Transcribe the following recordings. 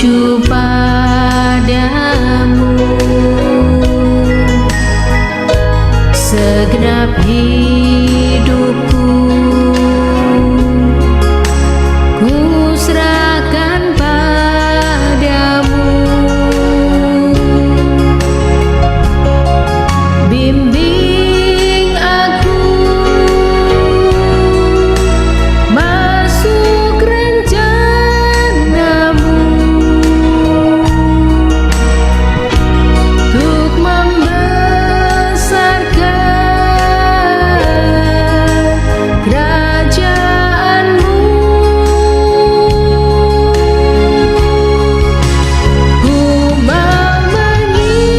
tertuju padamu, segenap hidupku ku serahkan padamu. Bimbing aku masuk rencanamu, untuk membesarkan kerajaanmu. Ku mau mengikuti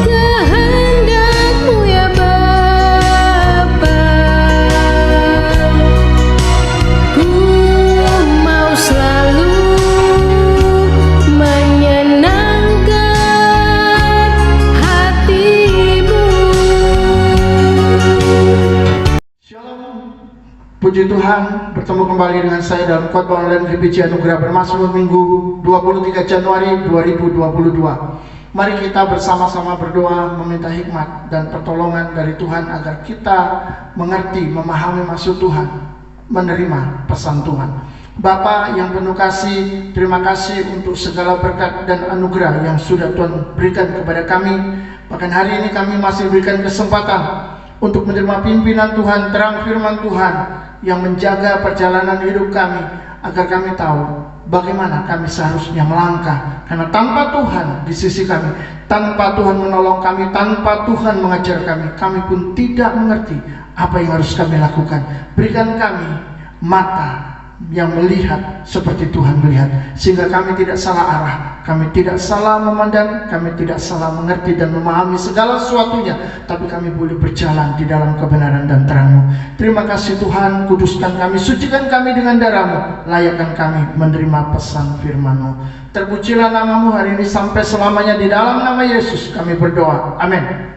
kehendak-Mu ya Bapa. Ku mau selalu menyenangkan hati-Mu. Shalom, puji Tuhan, bertemu kembali dengan saya dalam khotbah online GPJ Anugerah Bermazmur Minggu 23 Januari 2022. Mari kita bersama-sama berdoa meminta hikmat dan pertolongan dari Tuhan agar kita mengerti, memahami maksud Tuhan, menerima pesan Tuhan. Bapa yang penuh kasih, terima kasih untuk segala berkat dan anugerah yang sudah Tuhan berikan kepada kami. Bahkan hari ini kami masih berikan kesempatan untuk menerima pimpinan Tuhan, terang firman Tuhan yang menjaga perjalanan hidup kami, agar kami tahu bagaimana kami seharusnya melangkah. Karena tanpa Tuhan di sisi kami, tanpa Tuhan menolong kami, tanpa Tuhan mengajar kami pun tidak mengerti apa yang harus kami lakukan. Berikan kami mata yang melihat seperti Tuhan melihat, sehingga kami tidak salah arah, kami tidak salah memandang, kami tidak salah mengerti dan memahami segala sesuatunya, tapi kami boleh berjalan di dalam kebenaran dan terang-Mu. Terima kasih Tuhan, kuduskan kami, sucikan kami dengan darah-Mu, layakkan kami menerima pesan firman-Mu. Terpujilah nama-Mu hari ini sampai selamanya, di dalam nama Yesus kami berdoa, amin.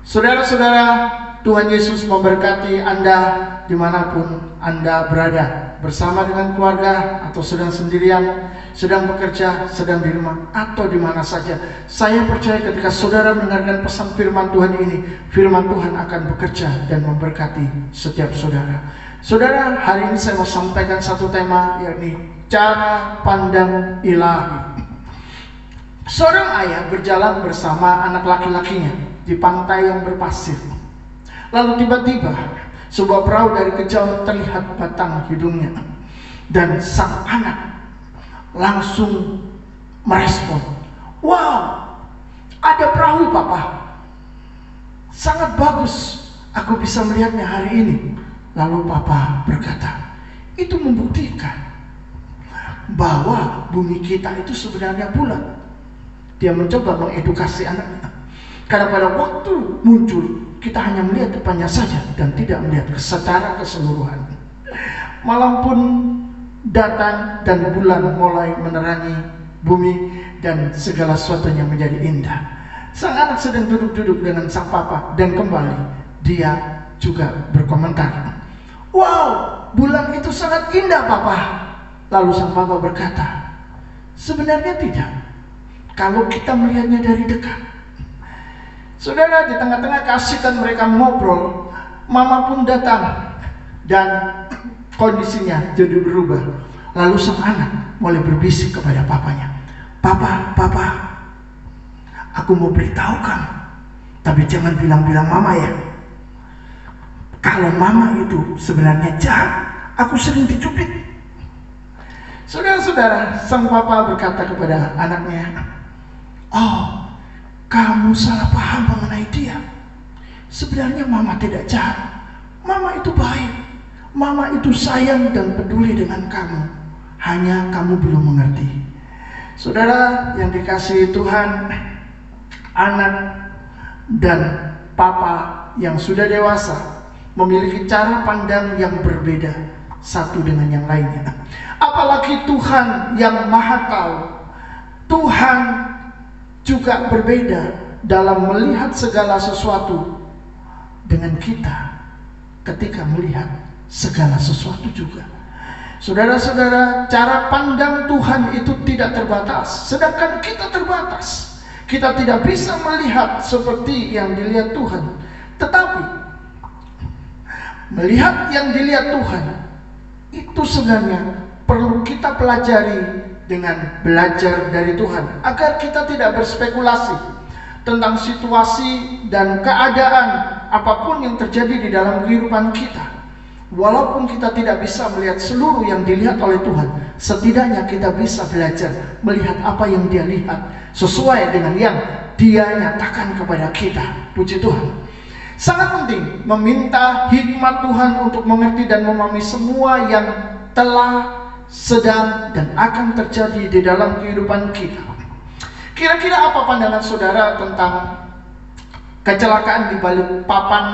Saudara-saudara, Tuhan Yesus memberkati Anda dimanapun Anda berada, bersama dengan keluarga atau sedang sendirian, sedang bekerja, sedang di rumah, atau di mana saja. Saya percaya ketika saudara mendengarkan pesan firman Tuhan ini, firman Tuhan akan bekerja dan memberkati setiap saudara. Saudara, hari ini saya mau sampaikan satu tema, yakni cara pandang ilahi. Seorang ayah berjalan bersama anak laki-lakinya di pantai yang berpasir. Lalu tiba-tiba sebuah perahu dari kejauhan terlihat batang hidungnya, dan sang anak langsung merespon, "Wow, ada perahu Papa, sangat bagus, aku bisa melihatnya hari ini." Lalu Papa berkata, "Itu membuktikan bahwa bumi kita itu sebenarnya bulat." Dia mencoba mengedukasi anaknya, karena pada waktu muncul kita hanya melihat depannya saja dan tidak melihat secara keseluruhan. Malam pun datang dan bulan mulai menerangi bumi dan segala sesuatunya menjadi indah. Sang anak sedang duduk-duduk dengan sang papa, dan kembali dia juga berkomentar, "Wow, bulan itu sangat indah Papa." Lalu sang papa berkata, "Sebenarnya tidak, kalau kita melihatnya dari dekat." Saudara, di tengah-tengah keasikan mereka ngobrol, mama pun datang dan kondisinya jadi berubah. Lalu sang anak mulai berbisik kepada papanya, Papa, aku mau beritahu kamu, tapi jangan bilang-bilang mama ya. Kalau mama itu sebenarnya jahat, aku sering dicubit." Saudara-saudara, sang papa berkata kepada anaknya, "Oh, kamu salah paham mengenai dia. Sebenarnya mama tidak jahat. Mama itu baik. Mama itu sayang dan peduli dengan kamu. Hanya kamu belum mengerti." Saudara yang dikasihi Tuhan, anak dan papa yang sudah dewasa memiliki cara pandang yang berbeda satu dengan yang lainnya. Apalagi Tuhan yang Maha Tahu. Tuhan juga berbeda dalam melihat segala sesuatu dengan kita ketika melihat segala sesuatu juga. Saudara-saudara, cara pandang Tuhan itu tidak terbatas, sedangkan kita terbatas. Kita tidak bisa melihat seperti yang dilihat Tuhan. Tetapi melihat yang dilihat Tuhan itu sebenarnya perlu kita pelajari dengan belajar dari Tuhan, agar kita tidak berspekulasi tentang situasi dan keadaan apapun yang terjadi di dalam kehidupan kita. Walaupun kita tidak bisa melihat seluruh yang dilihat oleh Tuhan, setidaknya kita bisa belajar melihat apa yang Dia lihat sesuai dengan yang Dia nyatakan kepada kita. Puji Tuhan. Sangat penting meminta hikmat Tuhan untuk mengerti dan memahami semua yang telah, sedang, dan akan terjadi di dalam kehidupan kita. Kira-kira apa pandangan saudara tentang kecelakaan di Balikpapan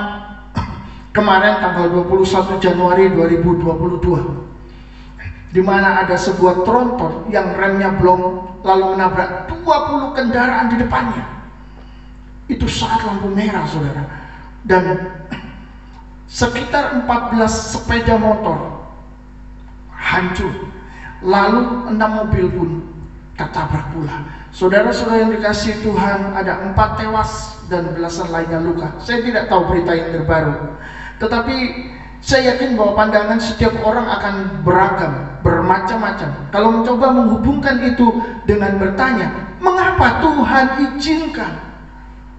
kemarin tanggal 21 Januari 2022, di mana ada sebuah tronton yang remnya blong lalu menabrak 20 kendaraan di depannya. Itu saat lampu merah, saudara, dan sekitar 14 sepeda motor hancur, lalu 6 mobil pun tertabrak pula. Saudara-saudara yang dikasihi Tuhan, ada 4 tewas dan belasan lainnya luka. Saya tidak tahu berita yang terbaru, tetapi saya yakin bahwa pandangan setiap orang akan beragam, bermacam-macam. Kalau mencoba menghubungkan itu dengan bertanya, mengapa Tuhan izinkan?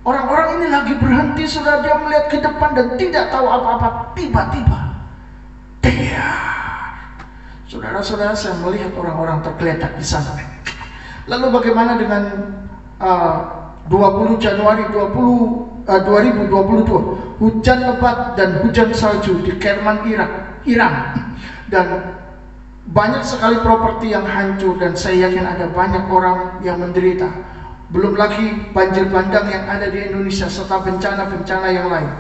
Orang-orang ini lagi berhenti, saudara, dia melihat ke depan dan tidak tahu apa-apa. Tiba-tiba saudara-saudara, saya melihat orang-orang tergeletak di sana. Lalu bagaimana dengan 20 Januari 2022, hujan lebat dan hujan salju di Kerman, Iran, dan banyak sekali properti yang hancur, dan saya yakin ada banyak orang yang menderita. Belum lagi banjir bandang yang ada di Indonesia serta bencana-bencana yang lain.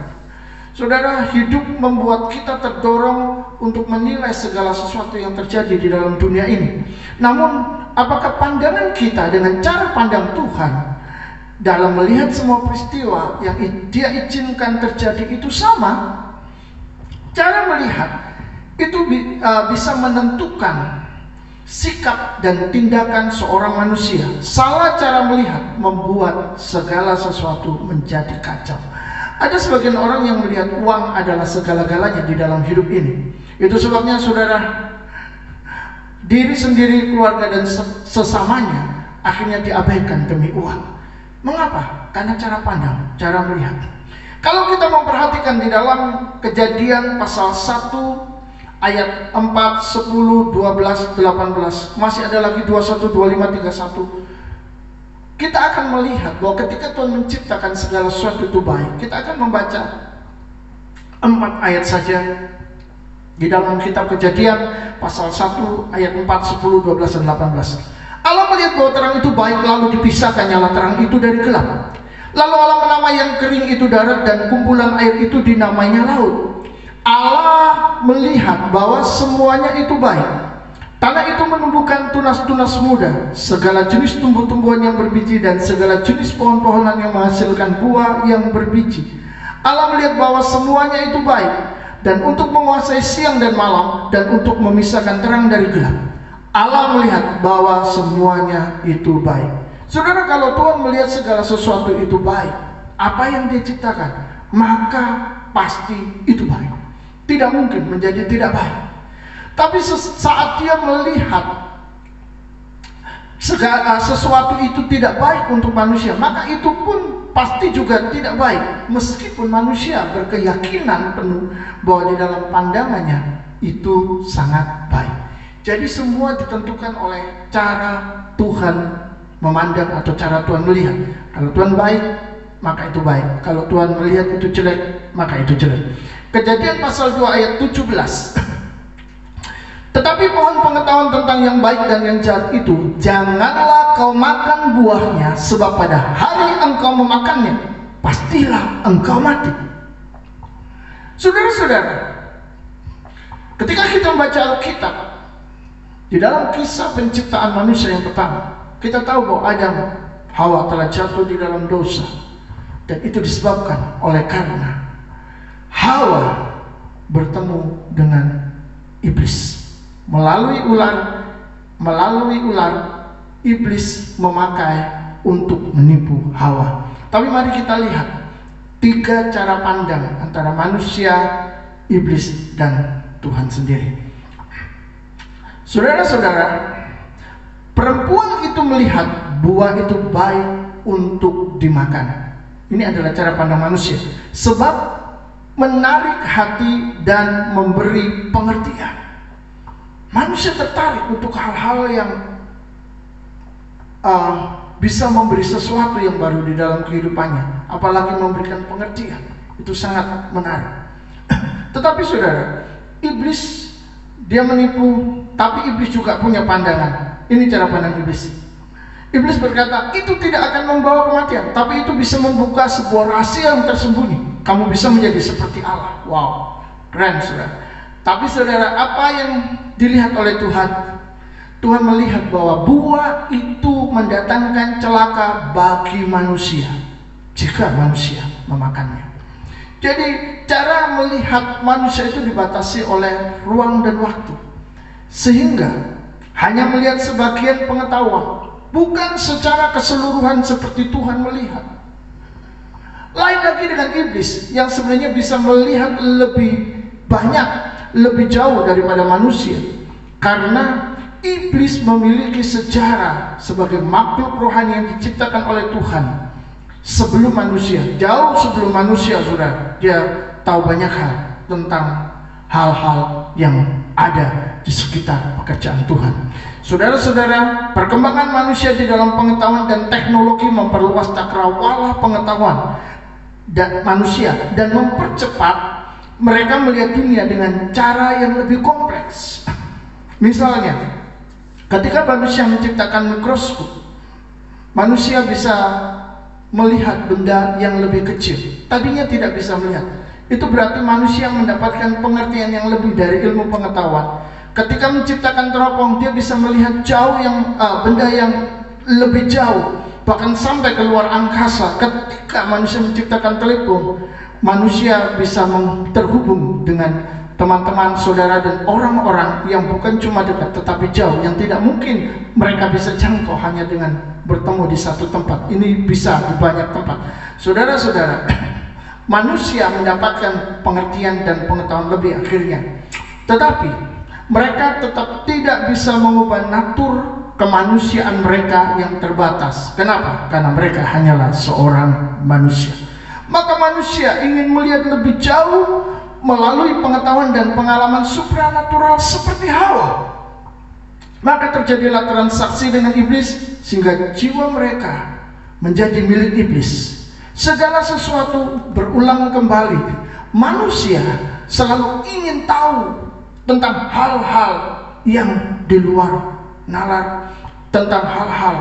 Saudara, hidup membuat kita terdorong untuk menilai segala sesuatu yang terjadi di dalam dunia ini. Namun, apakah pandangan kita dengan cara pandang Tuhan dalam melihat semua peristiwa yang Dia izinkan terjadi itu sama? Cara melihat itu bisa menentukan sikap dan tindakan seorang manusia. Salah cara melihat membuat segala sesuatu menjadi kacau. Ada sebagian orang yang melihat uang adalah segala-galanya di dalam hidup ini. Itu sebabnya, saudara, diri sendiri, keluarga, dan sesamanya akhirnya diabaikan demi uang. Mengapa? Karena cara pandang, cara melihat. Kalau kita memperhatikan di dalam Kejadian pasal 1 ayat 4, 10, 12, 18, masih ada lagi 21, 25, 31. Kita akan melihat bahwa ketika Tuhan menciptakan segala sesuatu itu baik. Kita akan membaca 4 ayat saja di dalam kitab Kejadian pasal 1 ayat 4, 10, 12, dan 18. Allah melihat bahwa terang itu baik, lalu dipisahkan nyala terang itu dari gelap. Lalu Allah menamai yang kering itu darat, dan kumpulan air itu dinamainya laut. Allah melihat bahwa semuanya itu baik. Tanah itu menumbuhkan tunas-tunas muda, segala jenis tumbuh-tumbuhan yang berbiji, dan segala jenis pohon-pohonan yang menghasilkan buah yang berbiji. Allah melihat bahwa semuanya itu baik, dan untuk menguasai siang dan malam, dan untuk memisahkan terang dari gelap. Allah melihat bahwa semuanya itu baik. Saudara, kalau Tuhan melihat segala sesuatu itu baik, apa yang Dia ciptakan, maka pasti itu baik. Tidak mungkin menjadi tidak baik. Tapi saat Dia melihat segala sesuatu itu tidak baik untuk manusia, maka itu pun pasti juga tidak baik, meskipun manusia berkeyakinan penuh bahwa di dalam pandangannya itu sangat baik. Jadi semua ditentukan oleh cara Tuhan memandang atau cara Tuhan melihat. Kalau Tuhan baik, maka itu baik. Kalau Tuhan melihat itu jelek, maka itu jelek. Kejadian pasal 2 ayat 17. Tetapi pohon pengetahuan tentang yang baik dan yang jahat itu, janganlah kau makan buahnya, sebab pada hari engkau memakannya, pastilah engkau mati. Saudara-saudara, ketika kita membaca Alkitab, di dalam kisah penciptaan manusia yang pertama, kita tahu bahwa Adam, Hawa telah jatuh di dalam dosa, dan itu disebabkan oleh karena Hawa bertemu dengan iblis. Melalui ular iblis memakai untuk menipu Hawa. Tapi mari kita lihat 3 cara pandang antara manusia, iblis, dan Tuhan sendiri. Saudara-saudara, perempuan itu melihat buah itu baik untuk dimakan. Ini adalah cara pandang manusia, sebab menarik hati dan memberi pengertian. Manusia tertarik untuk hal-hal yang bisa memberi sesuatu yang baru di dalam kehidupannya, apalagi memberikan pengertian. Itu sangat menarik. Tetapi saudara, iblis dia menipu, tapi iblis juga punya pandangan. Ini cara pandang iblis. Iblis berkata, itu tidak akan membawa kematian, tapi itu bisa membuka sebuah rahasia yang tersembunyi. Kamu bisa menjadi seperti Allah. Wow, keren saudara. Tapi saudara, apa yang dilihat oleh Tuhan? Tuhan melihat bahwa buah itu mendatangkan celaka bagi manusia jika manusia memakannya. Jadi cara melihat manusia itu dibatasi oleh ruang dan waktu, sehingga hanya melihat sebagian pengetahuan, bukan secara keseluruhan seperti Tuhan melihat. Lain lagi dengan iblis yang sebenarnya bisa melihat lebih banyak, lebih jauh daripada manusia, karena iblis memiliki sejarah sebagai makhluk rohani yang diciptakan oleh Tuhan sebelum manusia, jauh sebelum manusia. Saudara, dia tahu banyak hal tentang hal-hal yang ada di sekitar pekerjaan Tuhan. Saudara-saudara, perkembangan manusia di dalam pengetahuan dan teknologi memperluas cakrawala pengetahuan dan manusia dan mempercepat mereka melihat dunia dengan cara yang lebih kompleks. Misalnya, ketika manusia menciptakan mikroskop, manusia bisa melihat benda yang lebih kecil. Tadinya tidak bisa melihat. Itu berarti manusia mendapatkan pengertian yang lebih dari ilmu pengetahuan. Ketika menciptakan teropong, dia bisa melihat jauh benda yang lebih jauh, bahkan sampai ke luar angkasa. Ketika manusia menciptakan telepon, manusia bisa terhubung dengan teman-teman, saudara, dan orang-orang yang bukan cuma dekat tetapi jauh, yang tidak mungkin mereka bisa jangkau hanya dengan bertemu di satu tempat. Ini bisa di banyak tempat. Saudara-saudara, manusia mendapatkan pengertian dan pengetahuan lebih akhirnya, tetapi mereka tetap tidak bisa mengubah natur kemanusiaan mereka yang terbatas. Kenapa? Karena mereka hanyalah seorang manusia. Maka manusia ingin melihat lebih jauh melalui pengetahuan dan pengalaman supranatural seperti Hawa. Maka terjadilah transaksi dengan iblis sehingga jiwa mereka menjadi milik iblis. Segala sesuatu berulang kembali. Manusia selalu ingin tahu tentang hal-hal yang di luar nalar, tentang hal-hal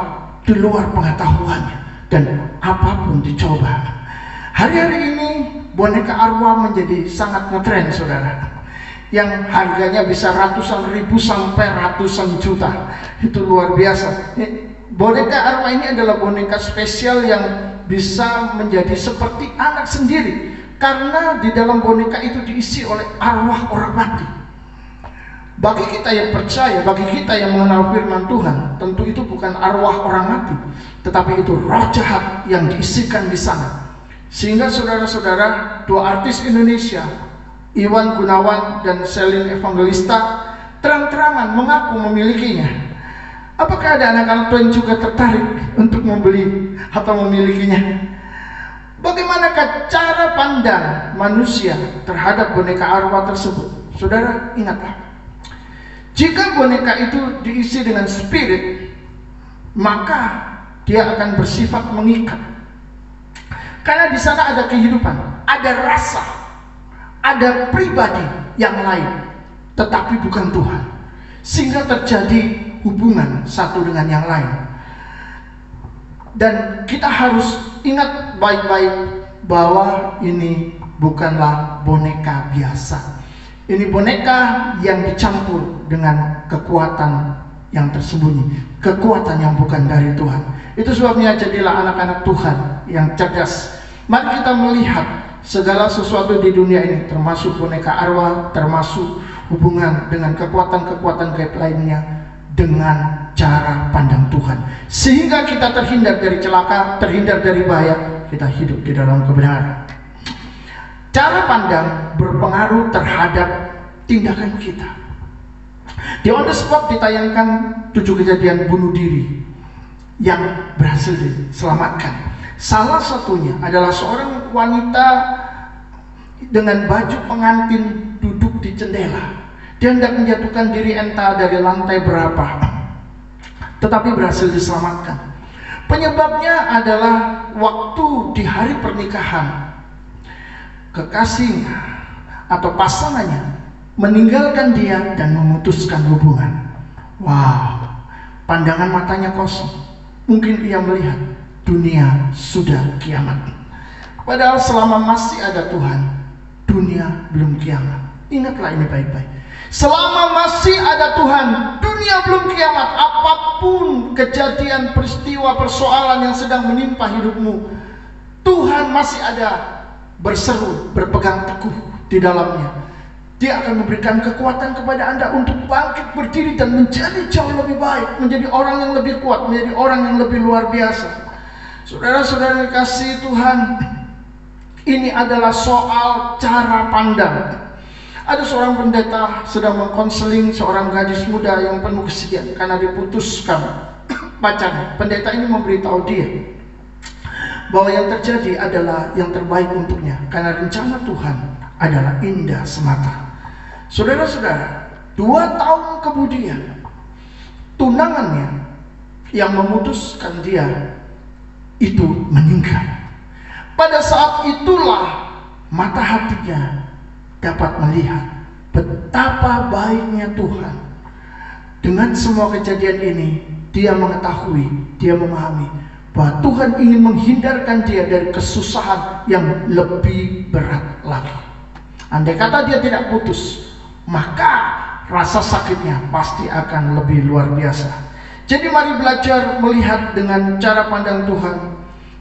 di luar pengetahuannya, dan apapun dicoba. Hari-hari ini boneka arwah menjadi sangat ngetren, saudara, yang harganya bisa ratusan ribu sampai ratusan juta. Itu luar biasa. Boneka arwah ini adalah boneka spesial yang bisa menjadi seperti anak sendiri, karena di dalam boneka itu diisi oleh arwah orang mati. Bagi kita yang percaya, bagi kita yang mengenal firman Tuhan, tentu itu bukan arwah orang mati, tetapi itu roh jahat yang diisikan di sana. Sehingga saudara-saudara, dua artis Indonesia, Iwan Gunawan dan Selin Evangelista, terang-terangan mengaku memilikinya. Apakah ada anak-anak Tuhan juga tertarik untuk membeli atau memilikinya? Bagaimanakah cara pandang manusia terhadap boneka arwah tersebut? Saudara, ingatlah, jika boneka itu diisi dengan spirit, maka dia akan bersifat mengikat. Karena di sana ada kehidupan, ada rasa, ada pribadi yang lain, tetapi bukan Tuhan. Sehingga terjadi hubungan satu dengan yang lain. Dan kita harus ingat baik-baik bahwa ini bukanlah boneka biasa. Ini boneka yang dicampur dengan kekuatan yang tersembunyi, kekuatan yang bukan dari Tuhan. Itu sebabnya jadilah anak-anak Tuhan yang cerdas. Mari kita melihat segala sesuatu di dunia ini, termasuk boneka arwah, termasuk hubungan dengan kekuatan-kekuatan gaib lainnya dengan cara pandang Tuhan, sehingga kita terhindar dari celaka, terhindar dari bahaya, kita hidup di dalam kebenaran. Cara pandang berpengaruh terhadap tindakan kita. Di On The Spot ditayangkan 7 kejadian bunuh diri yang berhasil diselamatkan. Salah satunya adalah seorang wanita dengan baju pengantin duduk di jendela. Dia hendak menjatuhkan diri entah dari lantai berapa, tetapi berhasil diselamatkan. Penyebabnya adalah waktu di hari pernikahan, kekasihnya atau pasangannya meninggalkan dia dan memutuskan hubungan. Wow, pandangan matanya kosong. Mungkin ia melihat dunia sudah kiamat. Padahal selama masih ada Tuhan, dunia belum kiamat. Ingatlah ini baik-baik. Selama masih ada Tuhan, dunia belum kiamat. Apapun kejadian, peristiwa, persoalan yang sedang menimpa hidupmu, Tuhan masih ada, berseru, berpegang teguh di dalamnya. Dia akan memberikan kekuatan kepada Anda untuk bangkit berdiri dan menjadi jauh lebih baik, menjadi orang yang lebih kuat, menjadi orang yang lebih luar biasa. Saudara-saudara dikasihi Tuhan, ini adalah soal cara pandang. Ada seorang pendeta sedang mengkonseling seorang gadis muda yang penuh kesedihan karena diputuskan pacarnya. Pendeta ini memberitahu dia bahwa yang terjadi adalah yang terbaik untuknya, karena rencana Tuhan adalah indah semata. Saudara-saudara, 2 tahun kemudian tunangannya yang memutuskan dia itu meninggal. Pada saat itulah mata hatinya dapat melihat betapa baiknya Tuhan. Dengan semua kejadian ini, dia mengetahui, dia memahami bahwa Tuhan ingin menghindarkan dia dari kesusahan yang lebih berat lagi. Andai kata dia tidak putus, maka rasa sakitnya pasti akan lebih luar biasa. Jadi mari belajar melihat dengan cara pandang Tuhan,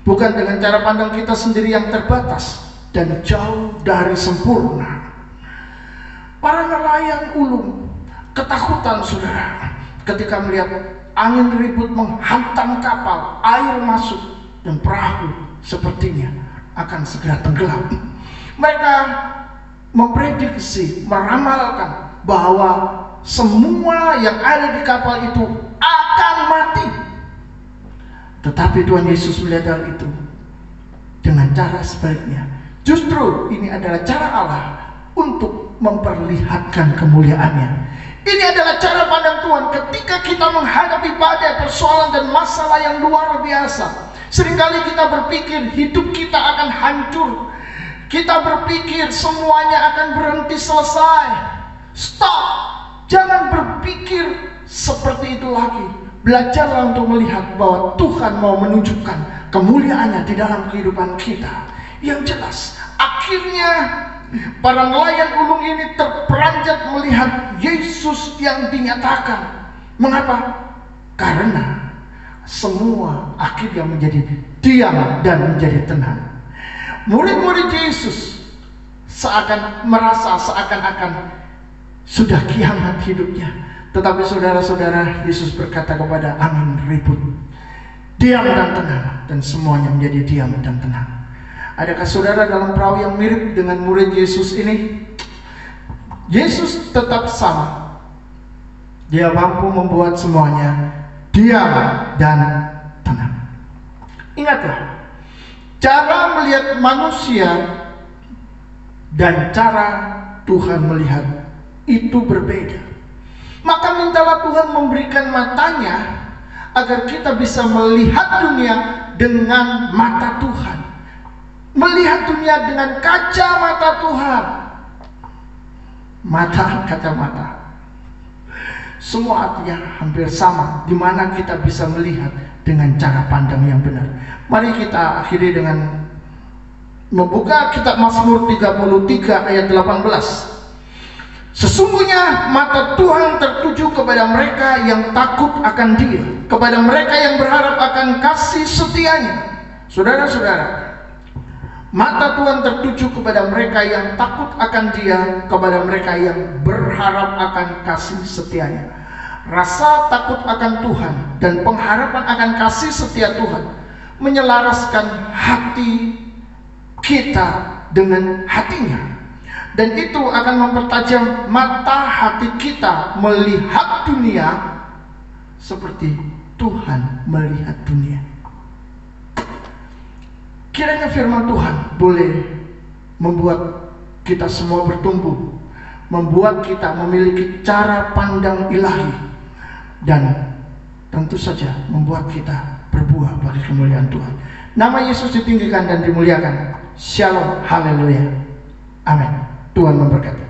bukan dengan cara pandang kita sendiri yang terbatas dan jauh dari sempurna. Para nelayan ulung ketakutan, saudara, ketika melihat angin ribut menghantam kapal, air masuk dan perahu sepertinya akan segera tenggelam. Mereka memprediksi, meramalkan bahwa semua yang ada di kapal itu akan mati. Tetapi Tuhan Yesus melihat hal itu dengan cara sebaliknya. Justru ini adalah cara Allah untuk memperlihatkan kemuliaannya. Ini adalah cara pandang Tuhan ketika kita menghadapi badai, persoalan dan masalah yang luar biasa. Seringkali kita berpikir hidup kita akan hancur. Kita berpikir semuanya akan berhenti, selesai. Stop. Jangan berpikir seperti itu lagi. Belajarlah untuk melihat bahwa Tuhan mau menunjukkan kemuliaannya di dalam kehidupan kita. Yang jelas, akhirnya para nelayan ulung ini terperanjat melihat Yesus yang dinyatakan. Mengapa? Karena semua akhirnya menjadi diam dan menjadi tenang. Murid-murid Yesus merasa seakan-akan sudah kiamat hidupnya. Tetapi saudara-saudara, Yesus berkata kepada angin ribut, diam dan tenang, dan semuanya menjadi diam dan tenang. Adakah saudara dalam perahu yang mirip dengan murid Yesus ini? Yesus tetap sama. Dia mampu membuat semuanya diam dan tenang. Ingatlah, cara melihat manusia dan cara Tuhan melihat itu berbeda. Maka mintalah Tuhan memberikan matanya agar kita bisa melihat dunia dengan mata Tuhan, melihat dunia dengan kacamata Tuhan. Mata, kacamata, semua artinya hampir sama, di mana kita bisa melihat dengan cara pandang yang benar. Mari kita akhiri dengan membuka kitab Mazmur 33 ayat 18. Sesungguhnya mata Tuhan tertuju kepada mereka yang takut akan Dia, kepada mereka yang berharap akan kasih setianya. Saudara-saudara, Mata Tuhan tertuju kepada mereka yang takut akan Dia, kepada mereka yang berharap akan kasih setianya. Rasa takut akan Tuhan dan pengharapan akan kasih setia Tuhan menyelaraskan hati kita dengan hatinya, dan itu akan mempertajam mata hati kita melihat dunia seperti Tuhan melihat dunia. Kiranya firman Tuhan boleh membuat kita semua bertumbuh, membuat kita memiliki cara pandang ilahi, dan tentu saja membuat kita berbuah bagi kemuliaan Tuhan. Nama Yesus ditinggikan dan dimuliakan. Shalom, haleluya, amin. Tuhan memberkati.